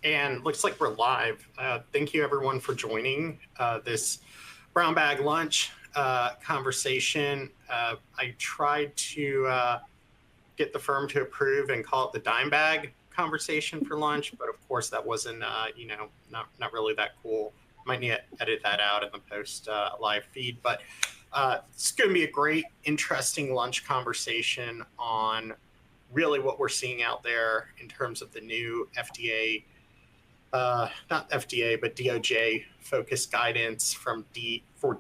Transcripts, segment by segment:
And looks like we're live. Thank you everyone for joining this brown bag lunch conversation. I tried to get the firm to approve and call it the dime bag conversation for lunch, but of course that wasn't, not really that cool. Might need to edit that out in the post live feed, but it's going to be a great, interesting lunch conversation on really what we're seeing out there in terms of the new FDA, not FDA, but DOJ focused guidance for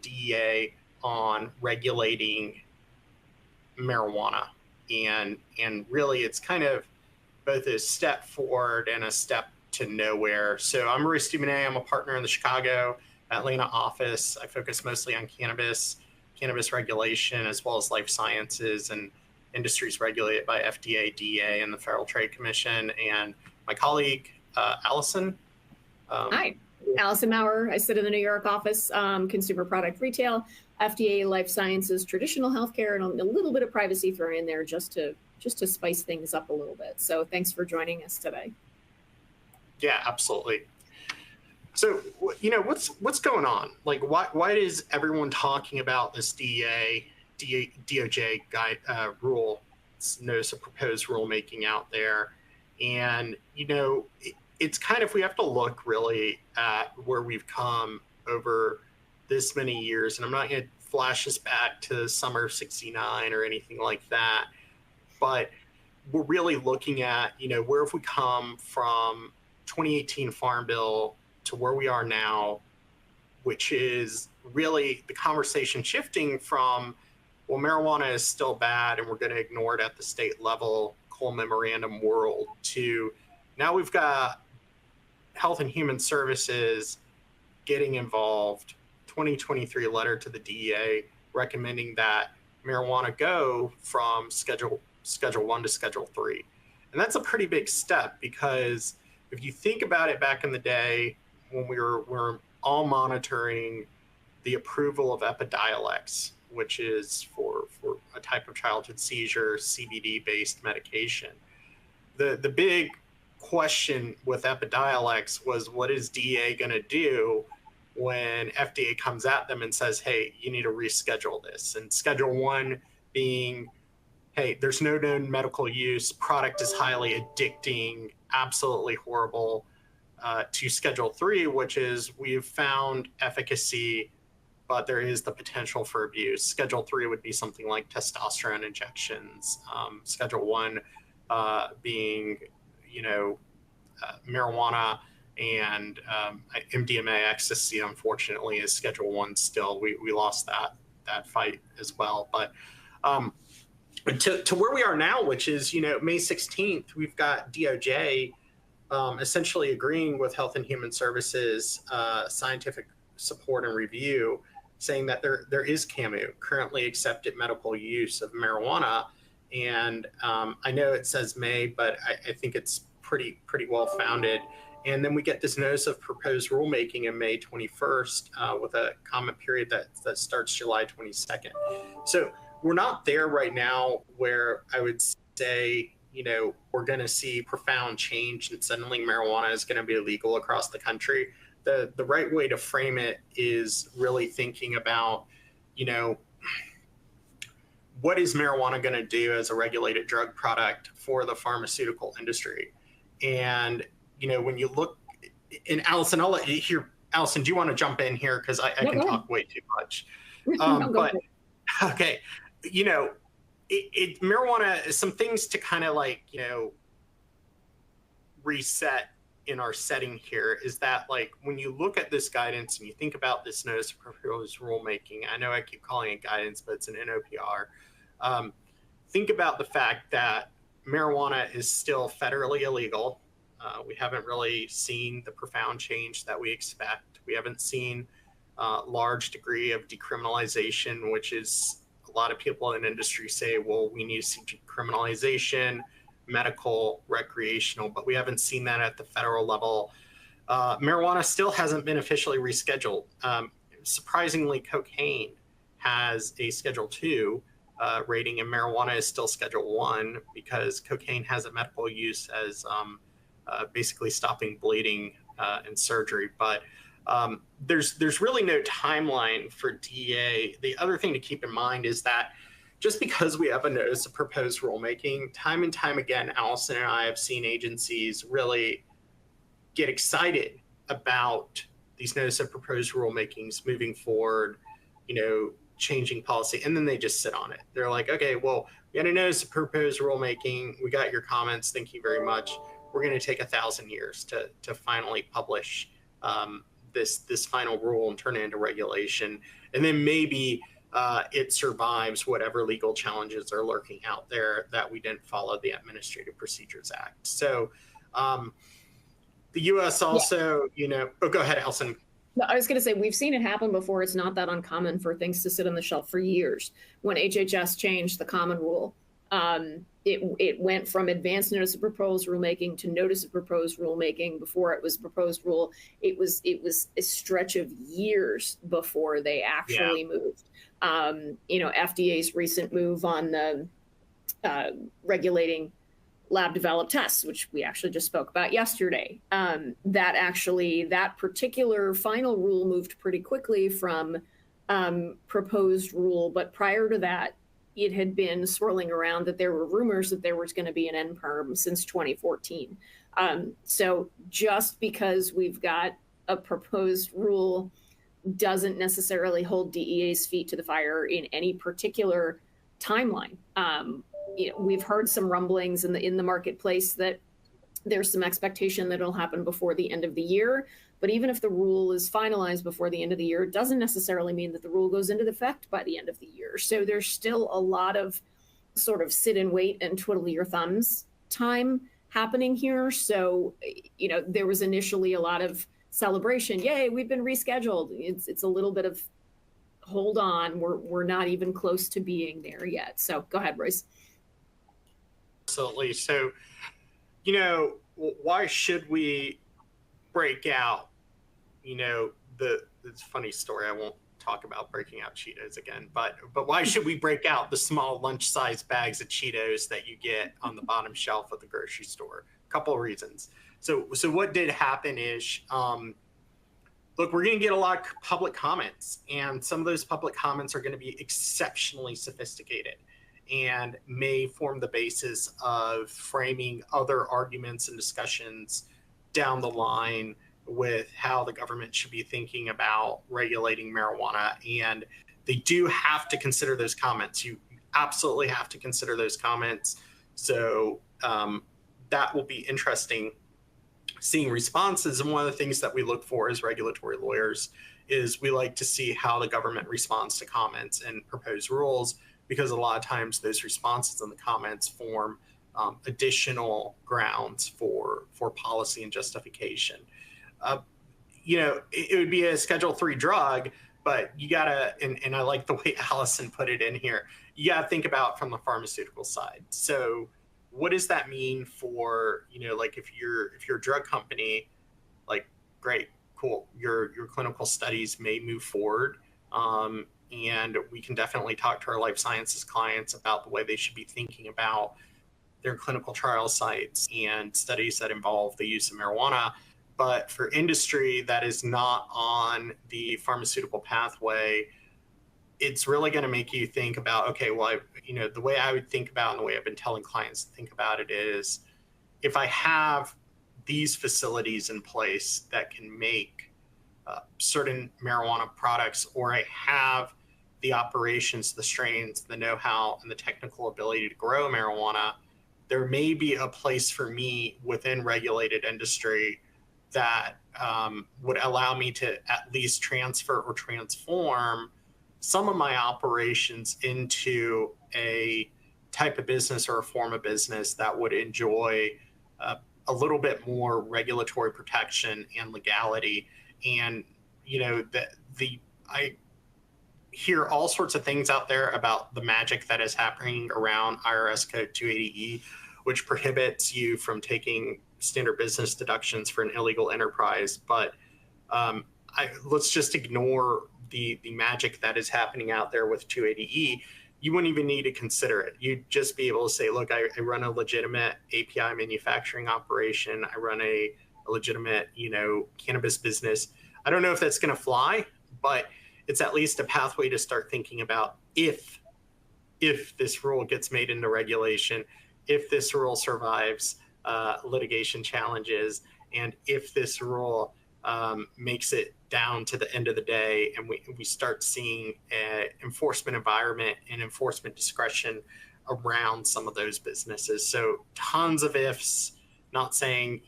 DEA on regulating marijuana. And really it's kind of both a step forward and a step to nowhere. So I'm Royce Dumonet. I'm a partner in the Chicago, Atlanta office. I focus mostly on cannabis regulation, as well as life sciences and industries regulated by FDA, DEA, and the Federal Trade Commission. And my colleague, Allison. Hi, Allison Maurer. I sit in the New York office, consumer product retail, FDA, life sciences, traditional healthcare, and a little bit of privacy thrown in there just to spice things up a little bit. So thanks for joining us today. Yeah, absolutely. So, what's going on? Like, why is everyone talking about this DOJ guide rule, notice of proposed rulemaking out there? And, it's kind of, we have to look really at where we've come over this many years. And I'm not going to flash us back to summer '69 or anything like that, but we're really looking at, where have we come from 2018 Farm Bill to where we are now, which is really the conversation shifting from, well, marijuana is still bad and we're going to ignore it at the state level, Cole Memorandum world, to now we've got Health and Human Services getting involved, 2023 letter to the DEA recommending that marijuana go from Schedule 1 to Schedule 3. And that's a pretty big step, because if you think about it, back in the day when we were all monitoring the approval of Epidiolex, which is for a type of childhood seizure, CBD-based medication, the big question with Epidiolex was, what is DEA going to do when FDA comes at them and says, hey, you need to reschedule this? And Schedule 1 being, hey, there's no known medical use, product is highly addicting, absolutely horrible, to Schedule 3, which is, we've found efficacy, but there is the potential for abuse. Schedule 3 would be something like testosterone injections. Schedule 1 being, marijuana and MDMA, ecstasy, unfortunately, is Schedule 1 still. We lost that fight as well. But to where we are now, which is, May 16th, we've got DOJ essentially agreeing with Health and Human Services scientific support and review, saying that there is CAMU, currently accepted medical use of marijuana. And I know it says May, but I think it's pretty well founded. And then we get this notice of proposed rulemaking in May 21st with a comment period that starts July 22nd. So we're not there right now where I would say, we're going to see profound change and suddenly marijuana is going to be illegal across the country. The right way to frame it is really thinking about, what is marijuana going to do as a regulated drug product for the pharmaceutical industry? And, when you look, and Allison, I'll let you hear. Allison, do you want to jump in here? Because I can talk way too much. But, okay, marijuana, some things to kind of like, reset in our setting here is that, like, when you look at this guidance and you think about this notice of proposed rulemaking, I know I keep calling it guidance, but it's an NOPR. Think about the fact that marijuana is still federally illegal. We haven't really seen the profound change that we expect. We haven't seen a large degree of decriminalization, which is, a lot of people in industry say, well, we need to see decriminalization, medical, recreational, but we haven't seen that at the federal level. Marijuana still hasn't been officially rescheduled. Surprisingly, cocaine has a Schedule 2 rating, and marijuana is still Schedule 1 because cocaine has a medical use as basically stopping bleeding and surgery. But there's really no timeline for DEA. The other thing to keep in mind is that just because we have a notice of proposed rulemaking, time and time again, Allison and I have seen agencies really get excited about these notice of proposed rulemakings moving forward, changing policy, and then they just sit on it. They're like, okay, well, we had a notice of proposed rulemaking. We got your comments. Thank you very much. We're going to take 1,000 years to finally publish this final rule and turn it into regulation. And then maybe it survives whatever legal challenges are lurking out there that we didn't follow the Administrative Procedures Act. So the U.S. also, oh, go ahead, Allison. No, I was going to say, we've seen it happen before. It's not that uncommon for things to sit on the shelf for years. When HHS changed the common rule, it went from advanced notice of proposed rulemaking to notice of proposed rulemaking. Before it was proposed rule, it was a stretch of years before they actually moved. FDA's recent move on the regulating lab developed tests, which we actually just spoke about yesterday, that particular final rule moved pretty quickly from proposed rule. But prior to that, it had been swirling around that there were rumors that there was going to be an NPERM since 2014. So just because we've got a proposed rule doesn't necessarily hold DEA's feet to the fire in any particular timeline. We've heard some rumblings in the marketplace that there's some expectation that it'll happen before the end of the year. But even if the rule is finalized before the end of the year, it doesn't necessarily mean that the rule goes into effect by the end of the year. So there's still a lot of sort of sit and wait and twiddle your thumbs time happening here. So, there was initially a lot of celebration. Yay, we've been rescheduled. It's a little bit of hold on. We're not even close to being there yet. So go ahead, Royce. Absolutely. So, why should we break out, it's a funny story. I won't talk about breaking out Cheetos again, but why should we break out the small lunch-sized bags of Cheetos that you get on the bottom shelf of the grocery store? A couple of reasons. So what did happen is, look, we're going to get a lot of public comments, and some of those public comments are going to be exceptionally sophisticated and may form the basis of framing other arguments and discussions down the line with how the government should be thinking about regulating marijuana. And they do have to consider those comments. You absolutely have to consider those comments. So that will be interesting, seeing responses. And one of the things that we look for as regulatory lawyers is we like to see how the government responds to comments and proposed rules, because a lot of times those responses and the comments form additional grounds for policy and justification. It would be a Schedule III drug, but you gotta, and I like the way Allison put it in here, you gotta think about from the pharmaceutical side. So what does that mean for, like if you're a drug company, like, great, cool, your clinical studies may move forward. And we can definitely talk to our life sciences clients about the way they should be thinking about their clinical trial sites and studies that involve the use of marijuana. But for industry that is not on the pharmaceutical pathway, it's really going to make you think about, okay, well, the way I would think about, and the way I've been telling clients to think about it is, if I have these facilities in place that can make certain marijuana products, or I have the operations, the strains, the know-how, and the technical ability to grow marijuana, there may be a place for me within regulated industry that would allow me to at least transfer or transform some of my operations into a type of business or a form of business that would enjoy a little bit more regulatory protection and legality. And I hear all sorts of things out there about the magic that is happening around IRS Code 280E, which prohibits you from taking standard business deductions for an illegal enterprise. But let's just ignore the magic that is happening out there with 280E. you wouldn't even need to consider it. You'd just be able to say, look, I run a legitimate API manufacturing operation. I run a legitimate, cannabis business. I don't know if that's going to fly, but it's at least a pathway to start thinking about if this rule gets made into regulation, if this rule survives litigation challenges, and if this rule makes it down to the end of the day and we start seeing an enforcement environment and enforcement discretion around some of those businesses. So tons of ifs, not saying,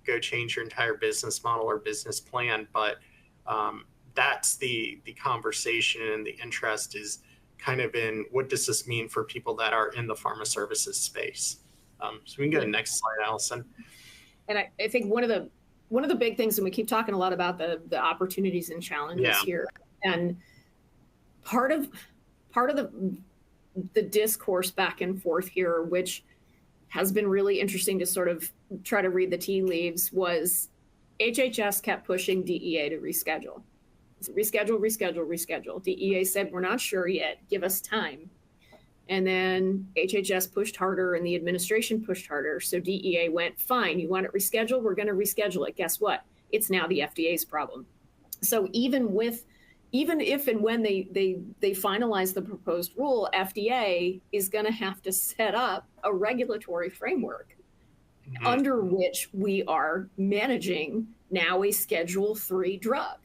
go change your entire business model or business plan, but that's the conversation, and the interest is kind of in what does this mean for people that are in the pharma services space. So we can go to the next slide, Allison. And I think one of the big things, and we keep talking a lot about the opportunities and challenges here, and part of the discourse back and forth here, which has been really interesting to sort of try to read the tea leaves, was HHS kept pushing DEA to reschedule. Reschedule. DEA said, we're not sure yet, give us time. And then HHS pushed harder and the administration pushed harder. So DEA went, fine, you want it rescheduled? We're going to reschedule it. Guess what? It's now the FDA's problem. So even if and when they finalize the proposed rule, FDA is going to have to set up a regulatory framework under which we are managing now a Schedule III drug.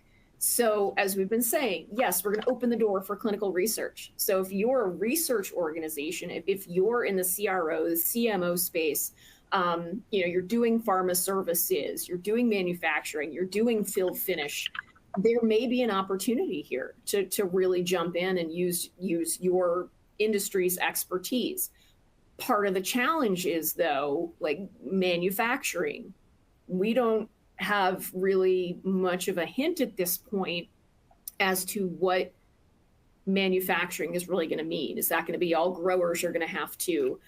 So as we've been saying, yes, we're going to open the door for clinical research. So if you're a research organization, if you're in the CRO, the CMO space, you're doing pharma services, you're doing manufacturing, you're doing fill finish, there may be an opportunity here to really jump in and use your industry's expertise. Part of the challenge is, though, like manufacturing, we don't have really much of a hint at this point as to what manufacturing is really going to mean. Is that going to be all growers are going to have to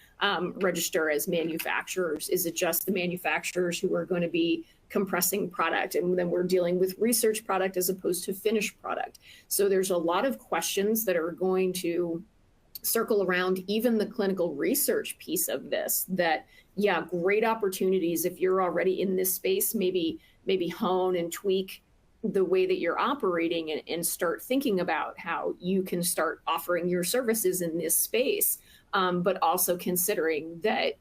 register as manufacturers? Is it just the manufacturers who are going to be compressing product? And then we're dealing with research product as opposed to finished product. So there's a lot of questions that are going to circle around even the clinical research piece of this, that, yeah, great opportunities if you're already in this space, maybe hone and tweak the way that you're operating and start thinking about how you can start offering your services in this space. But also considering that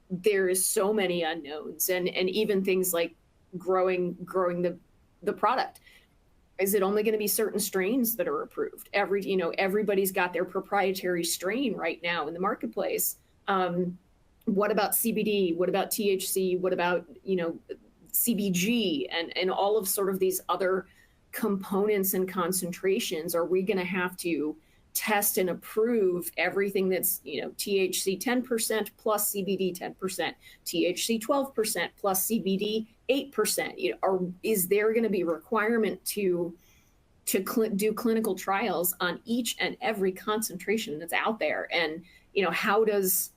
there is so many unknowns and even things like growing the product. Is it only going to be certain strains that are approved? Everybody's got their proprietary strain right now in the marketplace. What about CBD? What about THC? What about, CBG and all of sort of these other components and concentrations? Are we going to have to test and approve everything that's, THC 10% plus CBD 10%, THC 12% plus CBD 8%? Is there going to be a requirement to do clinical trials on each and every concentration that's out there? And, how does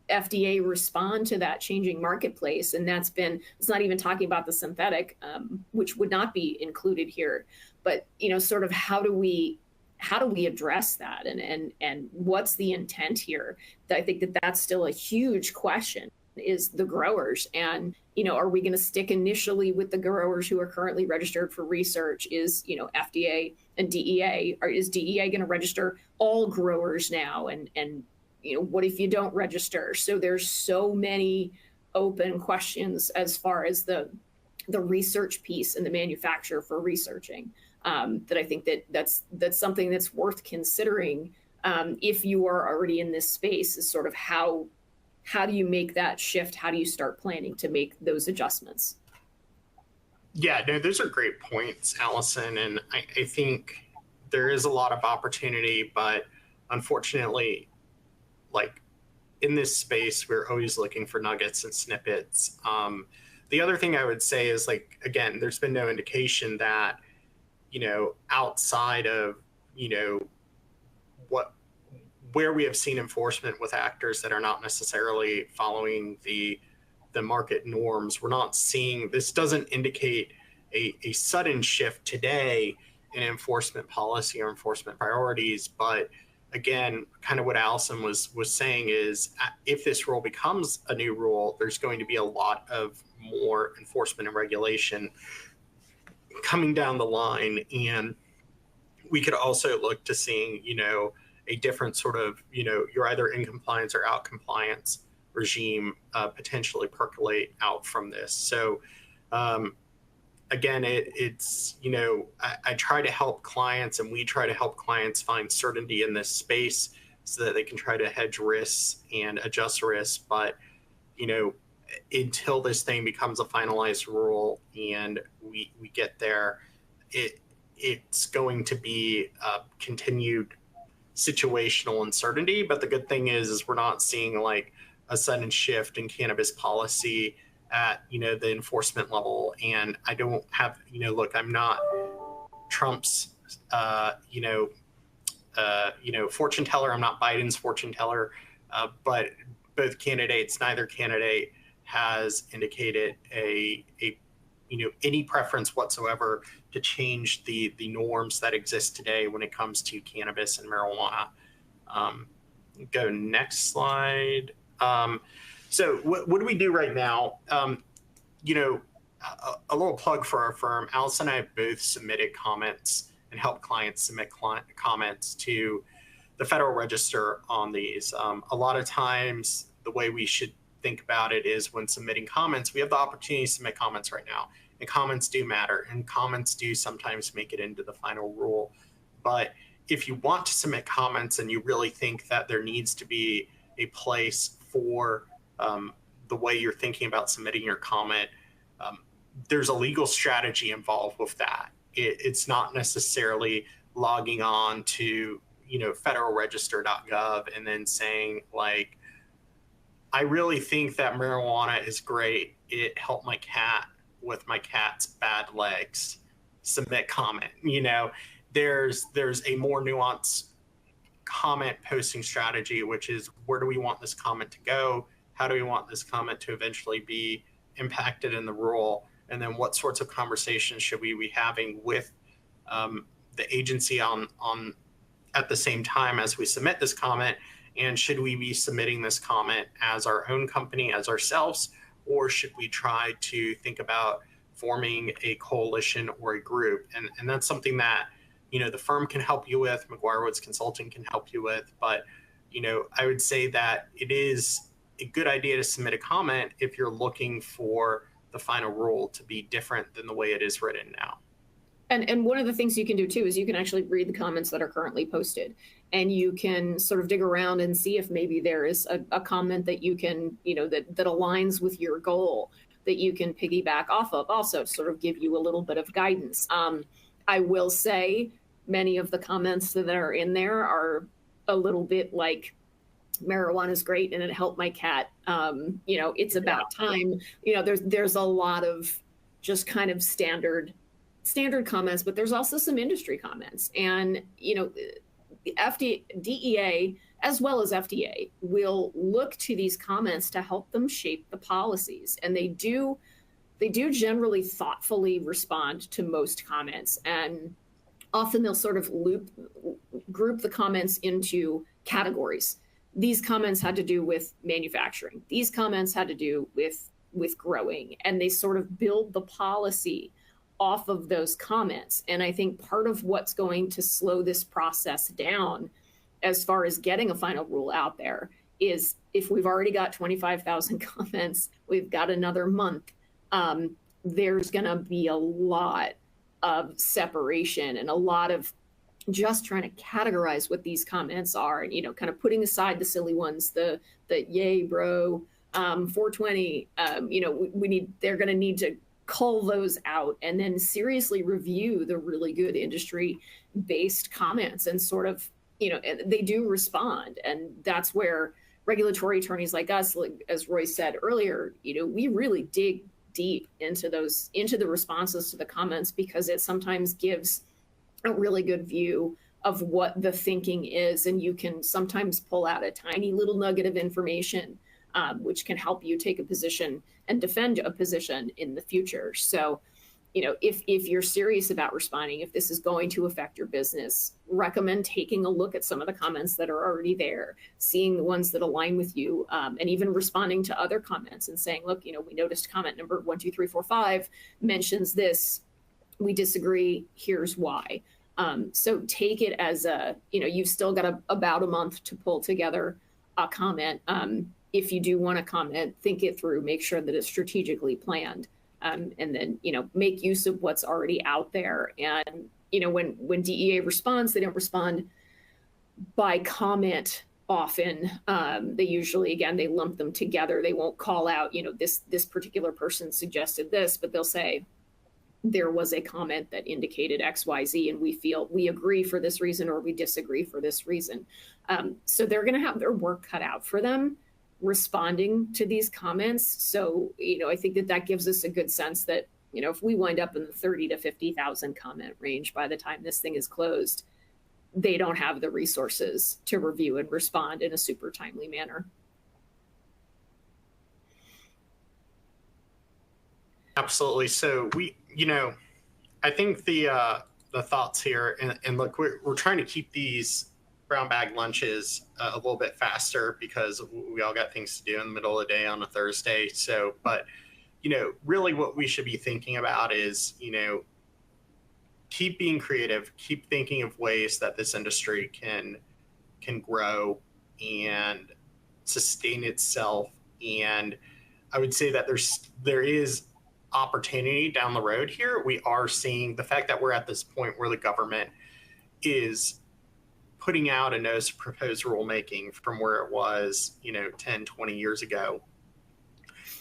FDA respond to that changing marketplace? And it's not even talking about the synthetic, which would not be included here, but, sort of how do we address that? And what's the intent here? I think that's still a huge question, is the growers. And, are we going to stick initially with the growers who are currently registered for research? Is, FDA and DEA, or is DEA going to register all growers now? And what if you don't register? So there's so many open questions as far as the research piece and the manufacturer for researching, that I think that's something that's worth considering if you are already in this space, is sort of how do you make that shift? How do you start planning to make those adjustments? Yeah, no, those are great points, Allison. And I think there is a lot of opportunity, but unfortunately, like in this space, we're always looking for nuggets and snippets. The other thing I would say is, like, again, there's been no indication that, outside of, where we have seen enforcement with actors that are not necessarily following the market norms, we're not seeing, this doesn't indicate a sudden shift today in enforcement policy or enforcement priorities, but again, kind of what Allison was saying is, if this rule becomes a new rule, there's going to be a lot of more enforcement and regulation coming down the line. And we could also look to seeing, a different sort of, you're either in compliance or out compliance regime potentially percolate out from this. So again, it's, I try to help clients, and we try to help clients find certainty in this space so that they can try to hedge risks and adjust risks. But, until this thing becomes a finalized rule and we get there, it's going to be a continued situational uncertainty. But the good thing is we're not seeing like a sudden shift in cannabis policy at the enforcement level. And I don't have, look, I'm not Trump's fortune teller. I'm not Biden's fortune teller, but both candidates, neither candidate has indicated any preference whatsoever to change the norms that exist today when it comes to cannabis and marijuana. Go next slide. So what do we do right now? A little plug for our firm. Allison and I have both submitted comments and helped clients submit comments to the Federal Register on these. A lot of times, the way we should think about it is when submitting comments, we have the opportunity to submit comments right now. And comments do matter, and comments do sometimes make it into the final rule. But if you want to submit comments and you really think that there needs to be a place for the way you're thinking about submitting your comment, there's a legal strategy involved with that. It's not necessarily logging on to federalregister.gov and then saying like, I really think that marijuana is great. It helped my cat with my cat's bad legs. Submit comment. There's a more nuanced comment posting strategy, which is, where do we want this comment to go? How do we want this comment to eventually be impacted in the rule? And then what sorts of conversations should we be having with the agency on at the same time as we submit this comment? And should we be submitting this comment as our own company, as ourselves, or should we try to think about forming a coalition or a group? And that's something that, the firm can help you with, McGuireWoods Consulting can help you with. But, I would say that it is a good idea to submit a comment if you're looking for the final rule to be different than the way it is written now. And one of the things you can do too is you can actually read the comments that are currently posted, and you can sort of dig around and see if maybe there is a comment that you can, that aligns with your goal that you can piggyback off of, also sort of give you a little bit of guidance. I will say many of the comments that are in there are a little bit like, marijuana is great and it helped my cat. It's about time. There's a lot of just kind of standard comments, but there's also some industry comments. And, the DEA, as well as FDA, will look to these comments to help them shape the policies. And they do generally thoughtfully respond to most comments. And often they'll sort of group the comments into categories. These comments had to do with manufacturing. These comments had to do with growing. And they sort of build the policy off of those comments. And I think part of what's going to slow this process down as far as getting a final rule out there is, if we've already got 25,000 comments, we've got another month, there's going to be a lot of separation and a lot of just trying to categorize what these comments are, and, kind of putting aside the silly ones, the yay, bro, 420, they're going to need to cull those out and then seriously review the really good industry-based comments and sort of, they do respond. And that's where regulatory attorneys like us, like, as Roy said earlier, we really dig deep into the responses to the comments, because it sometimes gives a really good view of what the thinking is. And you can sometimes pull out a tiny little nugget of information, which can help you take a position and defend a position in the future. So, if you're serious about responding, if this is going to affect your business, recommend taking a look at some of the comments that are already there, seeing the ones that align with you, and even responding to other comments and saying, look, we noticed comment number 1, 2, 3, 4, 5 mentions this. We disagree. Here's why. So take it as you've still got about a month to pull together a comment. If you do want to comment, think it through, make sure that it's strategically planned. And then, make use of what's already out there. And, when DEA responds, they don't respond by comment often. They usually, again, they lump them together. They won't call out, this particular person suggested this, but they'll say, there was a comment that indicated XYZ, and we agree for this reason, or we disagree for this reason. So they're going to have their work cut out for them responding to these comments. So, I think that gives us a good sense that, if we wind up in the 30 to 50,000 comment range by the time this thing is closed, they don't have the resources to review and respond in a super timely manner. Absolutely. So I think the thoughts here, and look, we're trying to keep these brown bag lunches a little bit faster because we all got things to do in the middle of the day on a Thursday. So, but, really what we should be thinking about is, keep being creative, keep thinking of ways that this industry can grow and sustain itself. And I would say that there is opportunity down the road here. We are seeing the fact that we're at this point where the government is putting out a notice of proposed rulemaking from where it was, 10, 20 years ago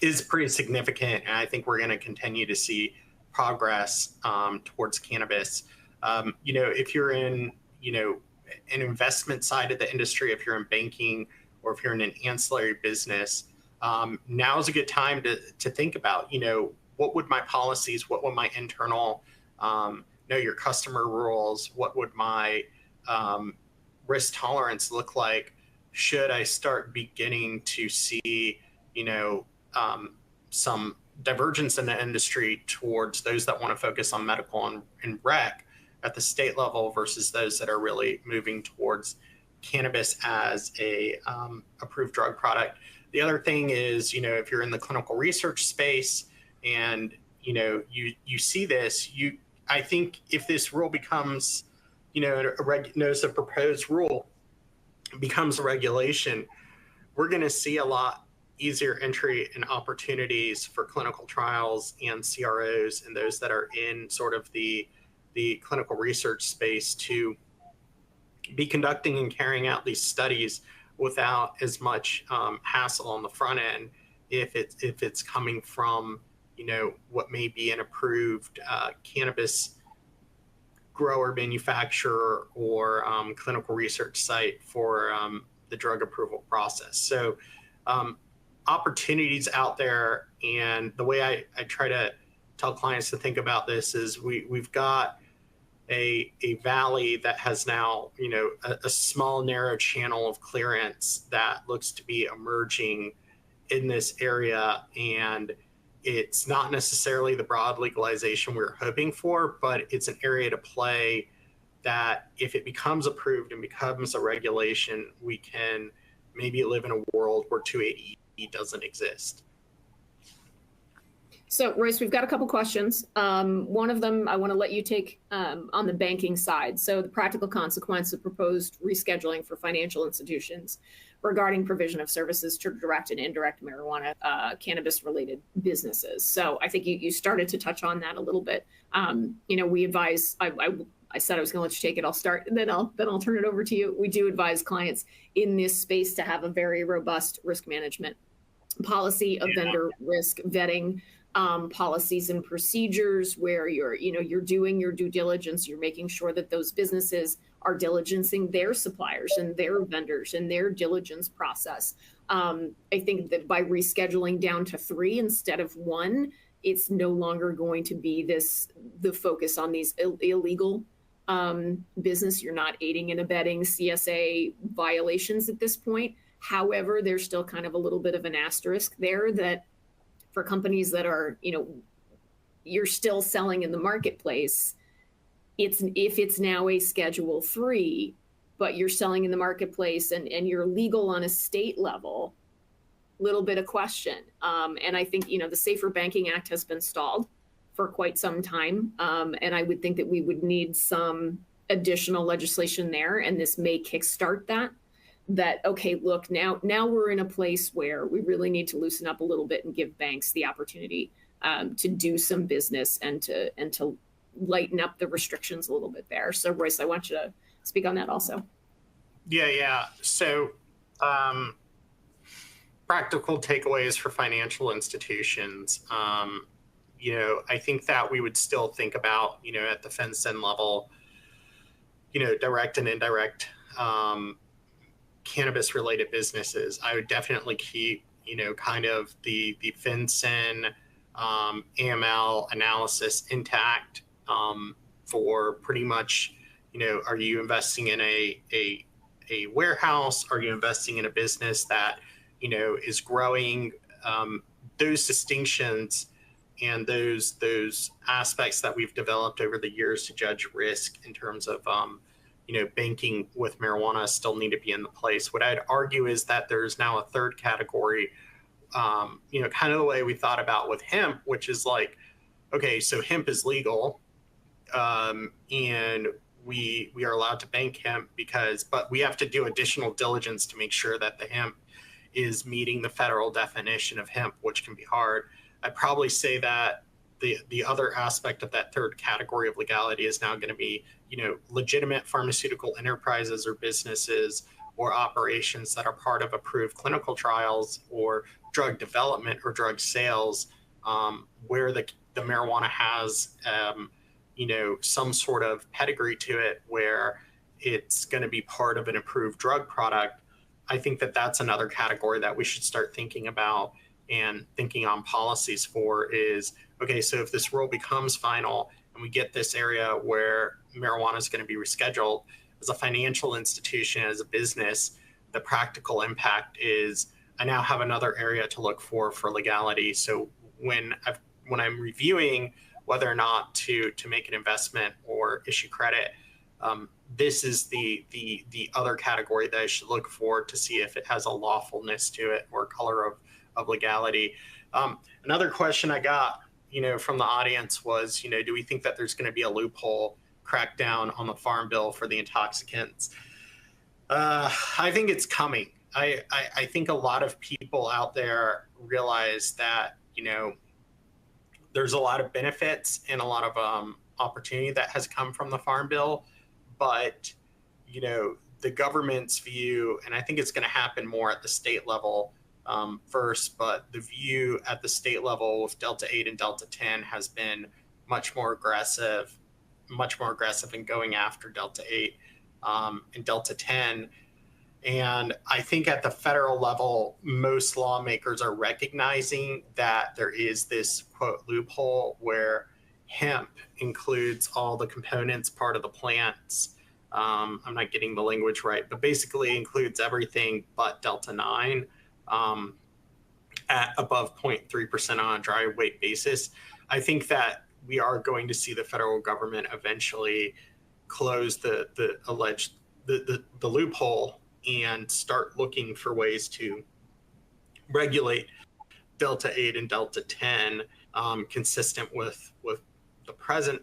is pretty significant. And I think we're going to continue to see progress towards cannabis. If you're in, an investment side of the industry, if you're in banking or if you're in an ancillary business, now is a good time to think about, what would my policies, what would my internal, know your customer rules, what would my risk tolerance look like? Should I start beginning to see, some divergence in the industry towards those that want to focus on medical and rec at the state level versus those that are really moving towards cannabis as a approved drug product? The other thing is, if you're in the clinical research space and, you see this, I think if this rule becomes, notice of proposed rule becomes a regulation, we're going to see a lot easier entry and opportunities for clinical trials and CROs and those that are in sort of the clinical research space to be conducting and carrying out these studies without as much hassle on the front end if it's coming from, what may be an approved cannabis grower, manufacturer, or clinical research site for the drug approval process. So opportunities out there. And the way I try to tell clients to think about this is we've got a valley that has now, a small narrow channel of clearance that looks to be emerging in this area. And it's not necessarily the broad legalization we were hoping for, but it's an area to play that if it becomes approved and becomes a regulation, we can maybe live in a world where 280E doesn't exist. So, Royce, we've got a couple questions. One of them I want to let you take on the banking side. So the practical consequence of proposed rescheduling for financial institutions regarding provision of services to direct and indirect marijuana, cannabis-related businesses. So I think you started to touch on that a little bit. We advise, I said I was going to let you take it. I'll start, and then I'll turn it over to you. We do advise clients in this space to have a very robust risk management policy of vendor risk vetting, policies and procedures where you're doing your due diligence. You're making sure that those businesses are diligencing their suppliers and their vendors and their diligence process. I think that by rescheduling down to 3 instead of 1, it's no longer going to be the focus on these illegal business. You're not aiding and abetting CSA violations at this point. However, there's still kind of a little bit of an asterisk there that for companies that are, you're still selling in the marketplace. If it's now a Schedule 3, but you're selling in the marketplace and you're legal on a state level, little bit of question. And I think, the Safer Banking Act has been stalled for quite some time. And I would think that we would need some additional legislation there, and this may kickstart that, okay, look, now we're in a place where we really need to loosen up a little bit and give banks the opportunity to do some business and to lighten up the restrictions a little bit there. So Royce, I want you to speak on that also. Yeah. So practical takeaways for financial institutions. I think that we would still think about, at the FinCEN level, direct and indirect cannabis related businesses. I would definitely keep, kind of the FinCEN AML analysis intact for pretty much, are you investing in a warehouse? Are you investing in a business that, is growing? Those distinctions and those aspects that we've developed over the years to judge risk in terms of, banking with marijuana still need to be in the place. What I'd argue is that there's now a third category, kind of the way we thought about with hemp, which is like, okay, so hemp is legal, and we are allowed to bank hemp but we have to do additional diligence to make sure that the hemp is meeting the federal definition of hemp, which can be hard. I'd probably say that the other aspect of that third category of legality is now going to be, legitimate pharmaceutical enterprises or businesses or operations that are part of approved clinical trials or drug development or drug sales, where the marijuana has, some sort of pedigree to it where it's going to be part of an approved drug product. I think that that's another category that we should start thinking about and thinking on policies for is, okay, so if this rule becomes final and we get this area where marijuana is going to be rescheduled, as a financial institution, as a business, the practical impact is I now have another area to look for legality. So when I'm reviewing whether or not to make an investment or issue credit, this is the other category that I should look for to see if it has a lawfulness to it or color of legality. Another question I got, from the audience was, do we think that there's going to be a loophole crackdown on the Farm Bill for the intoxicants? I think it's coming. I think a lot of people out there realize that, there's a lot of benefits and a lot of opportunity that has come from the Farm Bill, but, the government's view, and I think it's going to happen more at the state level first, but the view at the state level with Delta 8 and Delta 10 has been much more aggressive in going after Delta 8 and Delta 10. And I think at the federal level, most lawmakers are recognizing that there is this, quote, loophole where hemp includes all the components, part of the plants. I'm not getting the language right, but basically includes everything but Delta 9 at above 0.3% on a dry weight basis. I think that we are going to see the federal government eventually close the loophole and start looking for ways to regulate Delta 8 and Delta 10 consistent with the present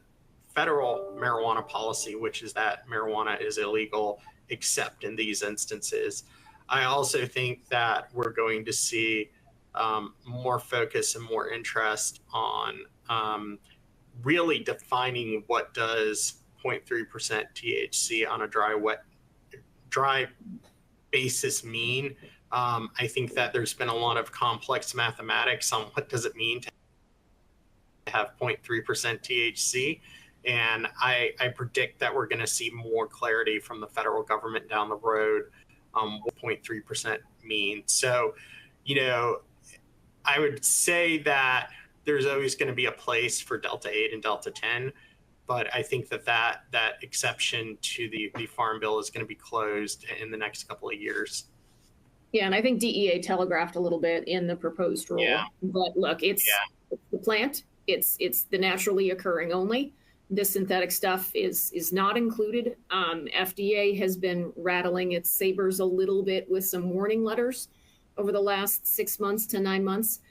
federal marijuana policy, which is that marijuana is illegal except in these instances. I also think that we're going to see more focus and more interest on really defining what does 0.3% THC on a dry basis mean. I think that there's been a lot of complex mathematics on what does it mean to have 0.3% THC. And I predict that we're going to see more clarity from the federal government down the road what 0.3% means. So, I would say that there's always going to be a place for Delta 8 and Delta 10, but I think that exception to the Farm Bill is going to be closed in the next couple of years. Yeah, and I think DEA telegraphed a little bit in the proposed rule. Yeah. But look, it's the plant, it's the naturally occurring only. The synthetic stuff is not included. FDA has been rattling its sabers a little bit with some warning letters over the last 6 months to 9 months,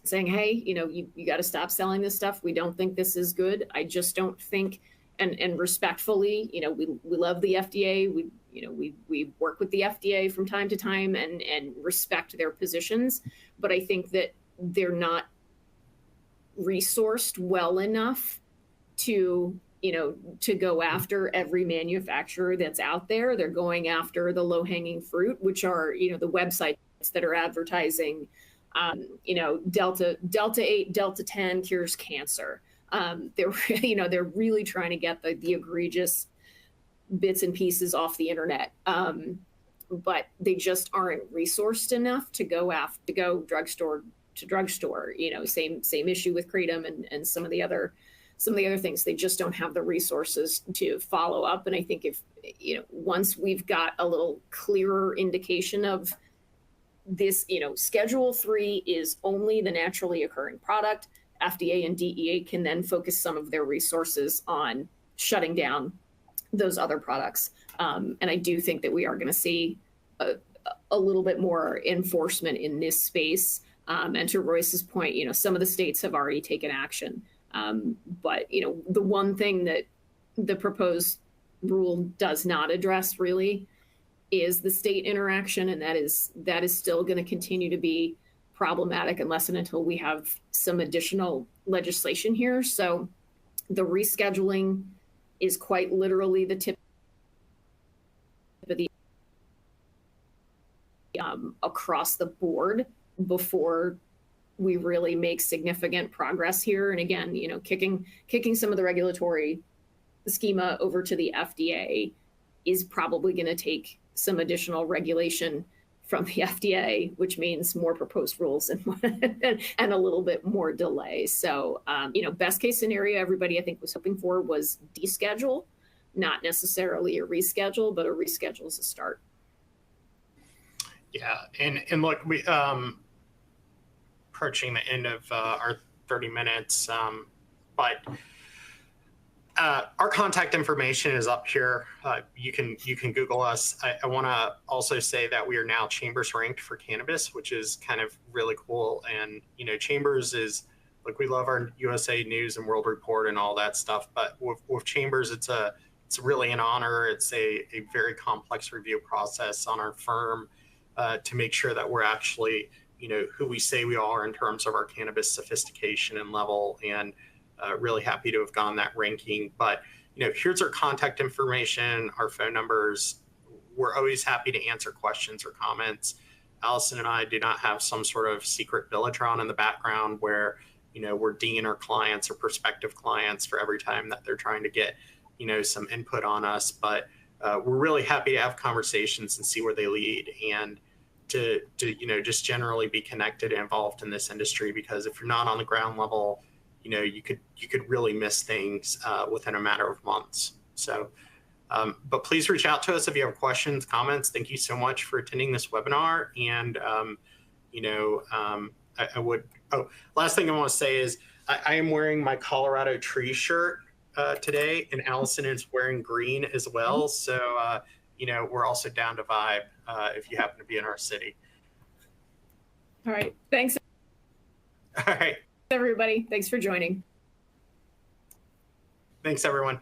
saying, hey, you got to stop selling this stuff. We don't think this is good. I just don't think, and respectfully, we love the FDA. We work with the FDA from time to time and respect their positions, but I think that they're not resourced well enough to go after every manufacturer that's out there. They're going after the low-hanging fruit, which are the websites that are advertising Delta 8, Delta 10 cures cancer. They're really trying to get the egregious bits and pieces off the internet, but they just aren't resourced enough to go drugstore to drugstore. Same issue with Kratom and some of the other things. They just don't have the resources to follow up. And I think if once we've got a little clearer indication of this, Schedule 3 is only the naturally occurring product, FDA and DEA can then focus some of their resources on shutting down those other products. And I do think that we are going to see a little bit more enforcement in this space. And to Royce's point, some of the states have already taken action. But the one thing that the proposed rule does not address really is the state interaction, and that is still going to continue to be problematic unless and until we have some additional legislation here. So the rescheduling is quite literally the tip of the across the board before we really make significant progress here. And again, kicking some of the regulatory schema over to the FDA is probably going to take some additional regulation from the FDA, which means more proposed rules and a little bit more delay. So, best case scenario, everybody I think was hoping for was deschedule, not necessarily a reschedule, but a reschedule is a start. Yeah, and look, we approaching the end of our 30 minutes, but our contact information is up here. You can Google us. I want to also say that we are now Chambers ranked for cannabis, which is kind of really cool. And Chambers is like, we love our USA News and World Report and all that stuff, but with Chambers, it's really an honor. It's a very complex review process on our firm to make sure that we're actually who we say we are in terms of our cannabis sophistication and level, and really happy to have gotten that ranking. But here's our contact information, our phone numbers. We're always happy to answer questions or comments. Allison and I do not have some sort of secret Billatron in the background where we're dinging our clients or prospective clients for every time that they're trying to get some input on us. But we're really happy to have conversations and see where they lead, and to just generally be connected and involved in this industry, because if you're not on the ground level, you could really miss things within a matter of months. So, but please reach out to us if you have questions, comments. Thank you so much for attending this webinar. And I would. Oh, last thing I want to say is I am wearing my Colorado tree shirt today, and Allison is wearing green as well. So we're also down to vibe if you happen to be in our city. All right. Thanks. All right. Everybody. Thanks for joining. Thanks, everyone.